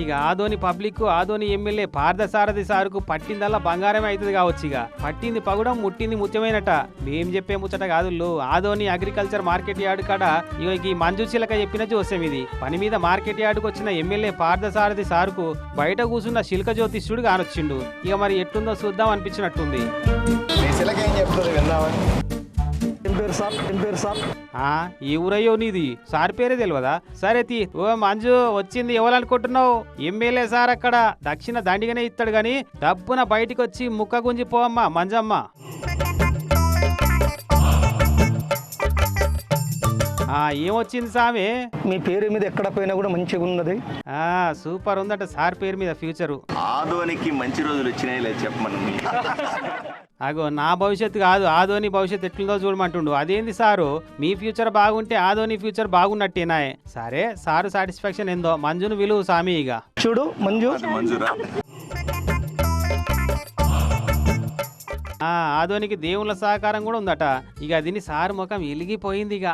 ఇక Adoni public Adoni MLA Parthasarathi సారుకు పట్టిందల్లా బంగారమే అవుతుంది కావచ్చు. ఇక పట్టింది పగుడం ముట్టింది ముత్యమైనట. మేం చెప్పే ముచ్చట కాదు, ఆదోని అగ్రికల్చర్ మార్కెట్ యార్డు కాడ ఇక ఈ మంజు చిలక చెప్పిన జోస్యం ఇది. పని మీద మార్కెట్ యార్డుకు వచ్చిన ఎమ్మెల్యే పార్థసారథి సారుకు బయట కూర్చున్న శిల్క జ్యోతిష్యుడు కానొచ్చిండు. ఇక మరి ఎట్టుందో చూద్దాం అనిపించినట్టుంది. ఈ ఊరయ్యో నీది సార్ పేరే తెలియదా? సరే తీ. ఓ మంజు వచ్చింది ఎవరనుకుంటున్నావు? ఎమ్మెల్యే సార్ అక్కడ దక్షిణ దండిగానే ఇస్తాడు గాని డబ్బున బయటికి వచ్చి ముక్క గుంజి పోమ్మా మంజమ్మ. ఏమొచ్చింది సామి? మీ పేరు మీద ఎక్కడ పోయినా కూడా మంచిగా ఉన్నది. సూపర్ ఉందట సార్ పేరు మీద ఫ్యూచరు. ఆదోనికి మంచి రోజులు వచ్చినాయి లేదు చెప్పమని. అగో నా భవిష్యత్తు కాదు ఆదోని భవిష్యత్తు ఎట్లుందో చూడమంటుండు. అదేంది సారు, మీ ఫ్యూచర్ బాగుంటే ఆదోని ఫ్యూచర్ బాగున్నట్టేనాయే. సరే సారు సాటిస్ఫాక్షన్ ఏందో మంజును విలువ సామి. ఇక చూడు మంజు, ఆదోనికి దేవుళ్ళ సహకారం కూడా ఉందట. ఇక దీని సారు ముఖం వెలిగిపోయింది. ఇక